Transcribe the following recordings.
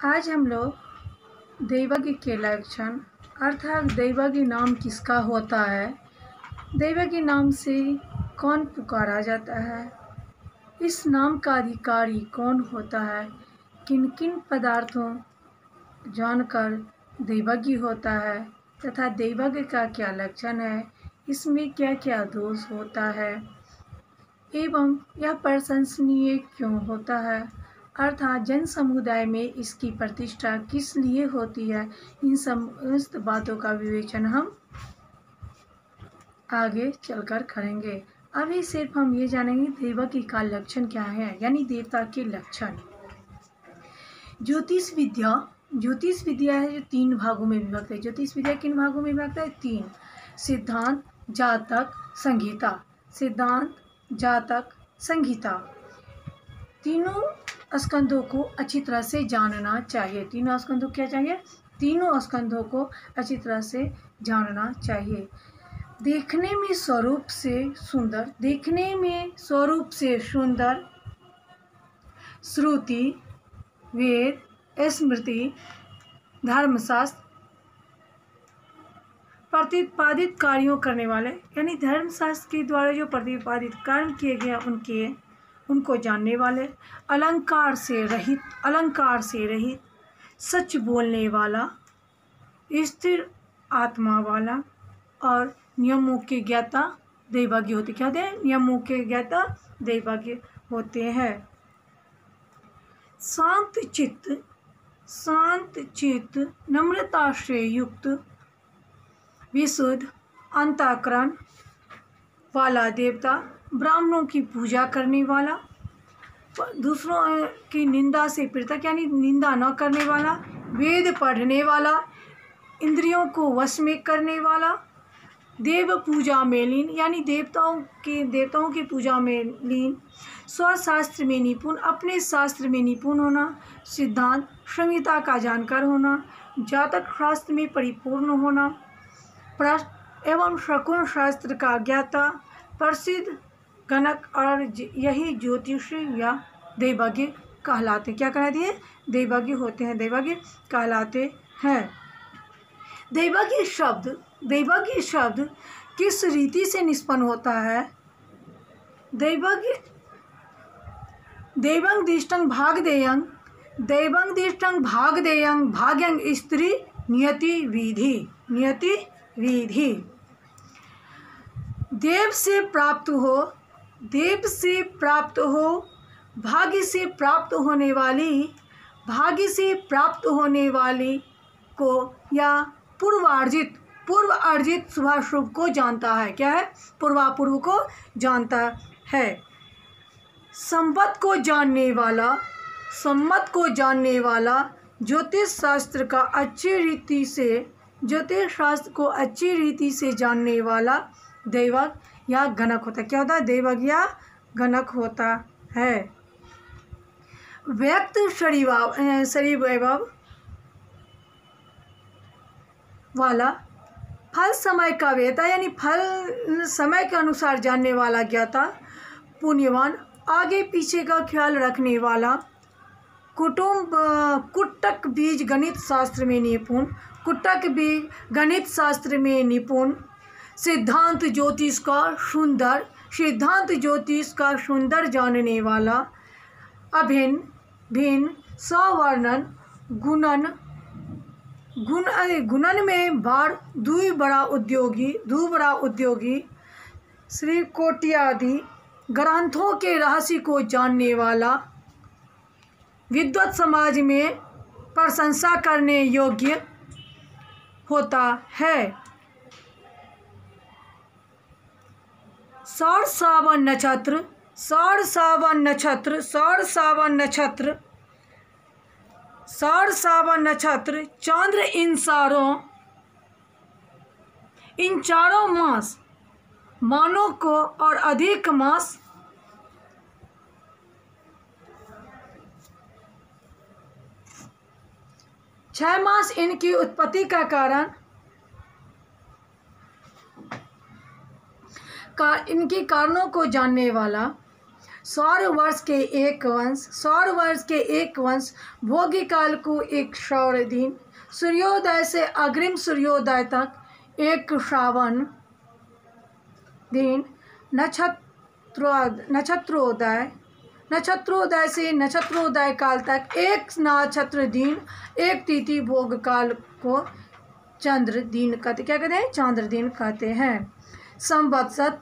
आज हम लोग दैवज्ञ के लक्षण अर्थात दैवज्ञ नाम किसका होता है, दैवज्ञ नाम से कौन पुकारा जाता है, इस नाम का अधिकारी कौन होता है, किन किन पदार्थों जानकर दैवज्ञ होता है तथा दैवज्ञ का क्या लक्षण है, इसमें क्या क्या दोष होता है एवं यह प्रशंसनीय क्यों होता है अर्थात जन समुदाय में इसकी प्रतिष्ठा किस लिए होती है। इन समस्त बातों का विवेचन हम आगे चलकर करेंगे। अभी सिर्फ हम ये जानेंगे दैवज्ञ का लक्षण क्या है, यानी देवता के लक्षण। ज्योतिष विद्या है जो 3 भागों में विभक्त है। ज्योतिष विद्या किन भागों में विभक्त है? 3। सिद्धांत, जातक, संहिता। सिद्धांत, जातक, संहिता, तीनों स्कंधों को अच्छी तरह से जानना चाहिए। तीनों स्कंधों क्या चाहिए? तीनों स्कंधों को अच्छी तरह से जानना चाहिए। देखने में स्वरूप से सुंदर श्रुति, वेद, स्मृति, धर्मशास्त्र प्रतिपादित कार्यों करने वाले, यानी धर्मशास्त्र के द्वारा जो प्रतिपादित कार्य किए गए उनको जानने वाले, अलंकार से रहित, सच बोलने वाला, स्थिर आत्मा वाला और नियमों के ज्ञाता दैवज्ञ होते। क्या होते हैं? नियमों के ज्ञाता दैवज्ञ होते हैं। शांत चित्त, नम्रता से युक्त, विशुद्ध अंतःकरण वाला देवता, ब्राह्मणों की पूजा करने वाला, दूसरों की निंदा से पृथक यानी निंदा न करने वाला, वेद पढ़ने वाला, इंद्रियों को वश में करने वाला, देव पूजा में लीन यानी देवताओं की पूजा में लीन, स्वशास्त्र में निपुण, अपने शास्त्र में निपुण होना, सिद्धांत संहिता का जानकार होना, जातक शास्त्र में परिपूर्ण होना, एवं शकुन शास्त्र का ज्ञाता, प्रसिद्ध गणक, और यही ज्योतिष या दैवज्ञ कहलाते। क्या कहलाते हैं? दैवज्ञ होते हैं, दैवज्ञ कहलाते हैं। दैवज्ञ शब्द किस रीति से निष्पन्न होता है? दैवं दिष्टं भागदेयं भाग्यं स्त्री नियति विधि। देव से प्राप्त हो भाग्य से प्राप्त होने वाली को या पूर्व अर्जित शुभाशुभ को जानता है। क्या है? पूर्वापूर्व को जानता है। संपत को जानने वाला, ज्योतिष शास्त्र को अच्छी रीति से जानने वाला दैवज्ञ या गणक होता है। क्या होता है? दैवज्ञ या गणक होता है। व्यक्त शरीर वैभव वाला, फल समय का वेता यानी फल समय के अनुसार जानने वाला ज्ञाता, पुण्यवान, आगे पीछे का ख्याल रखने वाला, कुट्टक बीज गणित शास्त्र में निपुण, सिद्धांत ज्योतिष का सुंदर जानने वाला, अभिन्न सवर्णन, गुणन में दू बड़ा उद्योगी, श्री कोट्यादि ग्रंथों के रहस्य को जानने वाला, विद्वत समाज में प्रशंसा करने योग्य होता है। सौर सावन नक्षत्र चंद्र, इन चारों मास मानों को और अधिक मास 6 मास इनकी उत्पत्ति का इनके कारणों को जानने वाला, सौर वर्ष के एक वंश भोगी काल को एक सौर दिन, सूर्योदय से अग्रिम सूर्योदय तक एक श्रावण दिन, नक्षत्रोदय से नक्षत्रोदय काल तक एक नक्षत्र दिन, एक तिथि भोग काल को चंद्र दिन कहते, क्या कहते हैं? चंद्र दिन कहते हैं। संवत्सर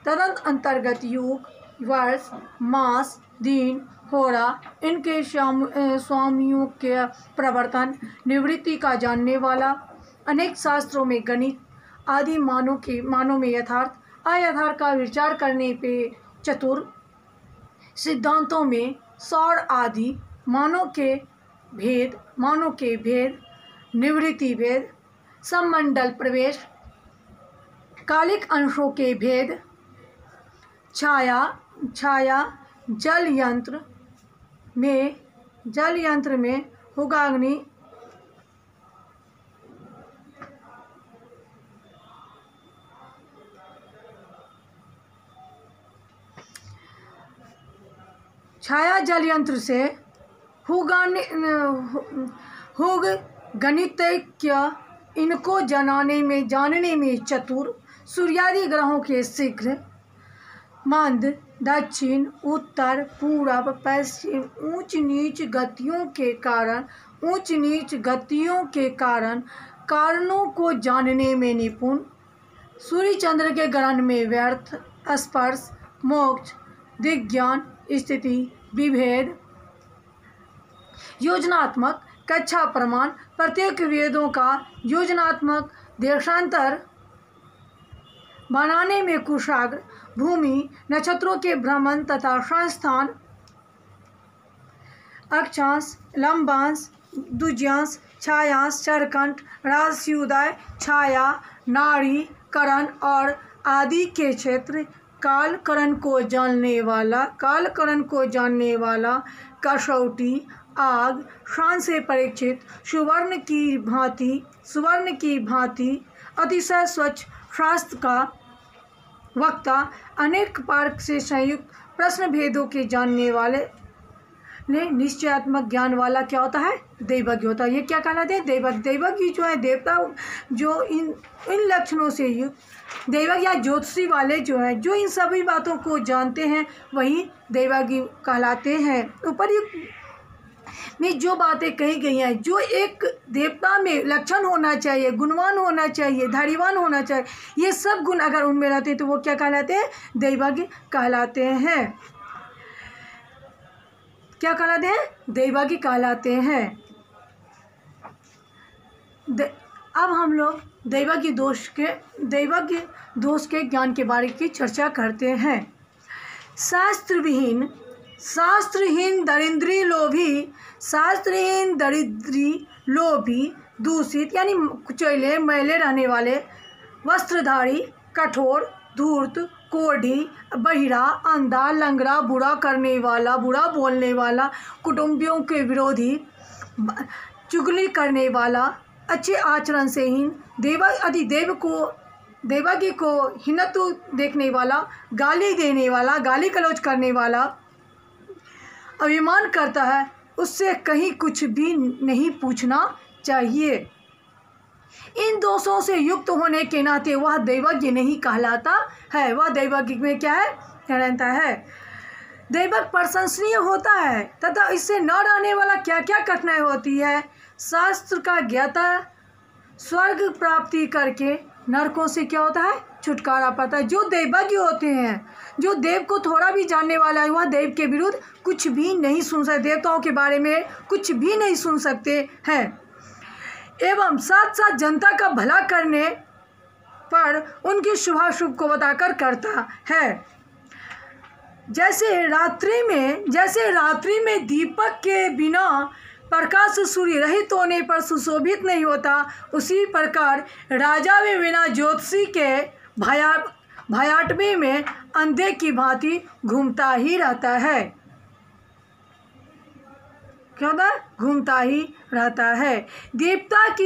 तदंत अंतर्गत युग, वर्ष, मास, दिन, होरा, इनके स्वामियों के प्रवर्तन, निवृत्ति का जानने वाला, अनेक शास्त्रों में गणित आदि मानों में यथार्थ अयथार्थ का विचार करने पे चतुर, सिद्धांतों में सौर आदि मानों के भेद, निवृत्ति भेद, सममंडल प्रवेश, कालिक अंशों के भेद, छाया जल यंत्र में हुगाग्नि, छाया जल यंत्र से हुग गणितज्ञ, इनको जानने में चतुर, सूर्यादि ग्रहों के शीघ्र, मंद, दक्षिण, उत्तर, पूरब, पश्चिम, ऊंच नीच गतियों के कारणों को जानने में निपुण, सूर्य चंद्र के ग्रहण में व्यर्थ, स्पर्श, मोक्ष, दिग्ज्ञान, स्थिति, विभेद, योजनात्मक, कक्षा प्रमाण, प्रत्येक वेदों का योजनात्मक देशांतर बनाने में कुशाग्र, भूमि, नक्षत्रों के भ्रमण तथा संस्थान, अक्षांश, लंबांश, दुज्यांश, छायांश, चरकंठ, राशिउदय, छाया, नाड़ी, करण और आदि के क्षेत्र, कालकरण को जानने वाला, कसौटी, आग, शान से परीक्षित, सुवर्ण की भांति अतिशय स्वच्छ शास्त्र का वक्ता, अनेक पार्क से संयुक्त प्रश्न भेदों के जानने वाले ने निश्चयात्मक ज्ञान वाला क्या होता है? दैवज्ञ होता है। ये क्या कहलाते हैं? दैवज्ञ जो है देवता, जो इन लक्षणों से युक्त दैवज्ञ या ज्योतिषी वाले जो हैं, जो इन सभी बातों को जानते हैं, वही दैवज्ञ कहलाते हैं। उपर्युक्त में जो बातें कही गई हैं, जो एक देवता में लक्षण होना चाहिए, गुणवान होना चाहिए, धैर्यवान होना चाहिए, ये सब गुण अगर उनमें रहते हैं तो वो क्या कहलाते हैं? दैवज्ञ कहलाते हैं। क्या कहलाते हैं? दैवज्ञ कहलाते हैं। अब हम लोग दैवज्ञ दोष के ज्ञान के बारे की चर्चा करते हैं। शास्त्रहीन दरिद्री लोभी, दूषित यानी कुचैले मैले रहने वाले, वस्त्रधारी, कठोर, धूर्त, कोढ़ी, बहिरा, अंधा, लंगड़ा, बुरा करने वाला, बुरा बोलने वाला, कुटुंबियों के विरोधी, चुगली करने वाला, अच्छे आचरण से हीन, दैवज्ञ को हीनत्व देखने वाला, गाली देने वाला, गाली गलौज करने वाला, अभिमान करता है, उससे कहीं कुछ भी नहीं पूछना चाहिए। इन दोषों से युक्त होने के नाते वह दैवज्ञ नहीं कहलाता है। वह दैवज्ञ में क्या है? रहता है। दैवज्ञ प्रशंसनीय होता है तथा इससे न रहने वाला क्या क्या कठिनाई होती है। शास्त्र का ज्ञाता स्वर्ग प्राप्ति करके नरकों से क्या होता है? छुटकारा पाता है। जो दैवज्ञ होते हैं, जो देव को थोड़ा भी जानने वाला है, वह देव के विरुद्ध कुछ भी नहीं सुन सकते, देवताओं के बारे में कुछ भी नहीं सुन सकते हैं, एवं साथ साथ जनता का भला करने पर उनकी शुभाशुभ को बताकर करता है। जैसे रात्रि में दीपक के बिना प्रकाश सूर्य रहित होने पर सुशोभित नहीं होता, उसी प्रकार राजा भी बिना ज्योतिषी के भयाटवी में अंधे की भांति घूमता ही रहता है। क्या होता है, घूमता ही रहता है। देवताओं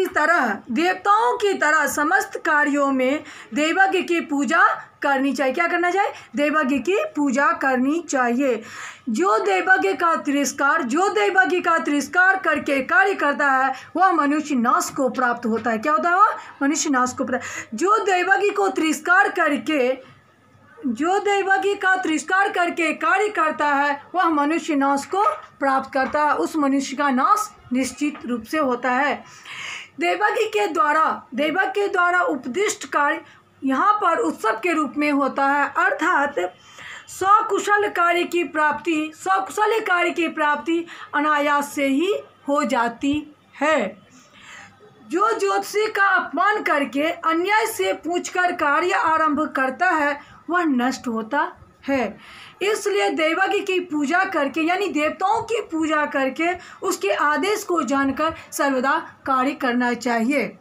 की तरह समस्त कार्यों में दैवज्ञ की पूजा करनी चाहिए। क्या करना चाहिए, दैवज्ञ की पूजा करनी चाहिए। जो दैवज्ञ का तिरस्कार करके कार्य करता है वह मनुष्य नाश को प्राप्त होता है। क्या होता है, वह मनुष्य नाश को प्राप्त। जो दैवज्ञ का तिरस्कार करके कार्य करता है वह मनुष्य नाश को प्राप्त करता है, उस मनुष्य का नाश निश्चित रूप से होता है। दैवज्ञ के द्वारा उपदिष्ट कार्य यहाँ पर उत्सव के रूप में होता है, अर्थात सकुशल कार्य की प्राप्ति अनायास से ही हो जाती है। जो ज्योतिषी का अपमान करके अन्याय से पूछकर कार्य आरंभ करता है वह नष्ट होता है। इसलिए दैवज्ञ की पूजा करके यानी देवताओं की पूजा करके उसके आदेश को जानकर सर्वदा कार्य करना चाहिए।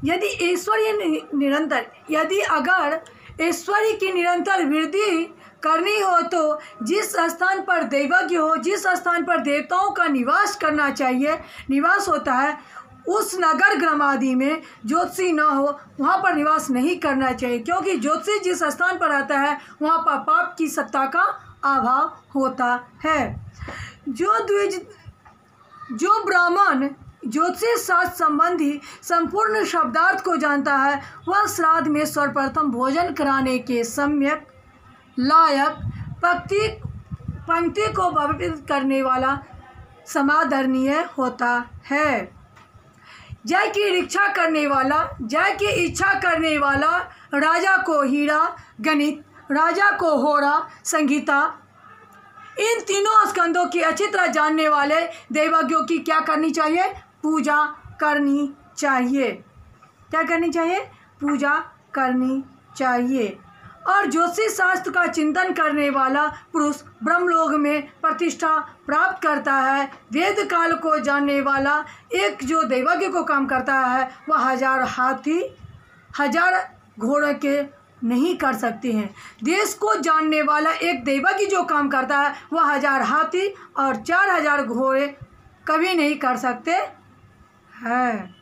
यदि अगर ऐश्वर्य की निरंतर वृद्धि करनी हो तो जिस स्थान पर दैवज्ञ हो, जिस स्थान पर देवताओं का निवास होता है, उस नगर ग्राम आदि में ज्योतिषी न हो, वहाँ पर निवास नहीं करना चाहिए, क्योंकि ज्योतिषी जिस स्थान पर आता है वहाँ पर पाप की सत्ता का अभाव होता है। जो ब्राह्मण ज्योतिष शास्त्र संबंधी संपूर्ण शब्दार्थ को जानता है वह श्राद्ध में सर्वप्रथम भोजन कराने के सम्यक लायक पंक्ति को भविष्य करने वाला समादरणीय होता है। जय की इच्छा करने वाला राजा को हीरा गणित, राजा को होरा संगीता, इन तीनों स्कंदों की अच्छी तरह जानने वाले दैवज्ञों की क्या करनी चाहिए, पूजा करनी चाहिए। क्या करनी चाहिए, पूजा करनी चाहिए। और ज्योतिष शास्त्र का चिंतन करने वाला पुरुष ब्रह्मलोक में प्रतिष्ठा प्राप्त करता है। वेद काल को जानने वाला एक जो दैवज्ञ को काम करता है वह 1000 हाथी 1000 घोड़े के नहीं कर सकते हैं। देश को जानने वाला एक दैवज्ञ जो काम करता है वह 1000 हाथी और 4000 घोड़े कभी नहीं कर सकते हैं।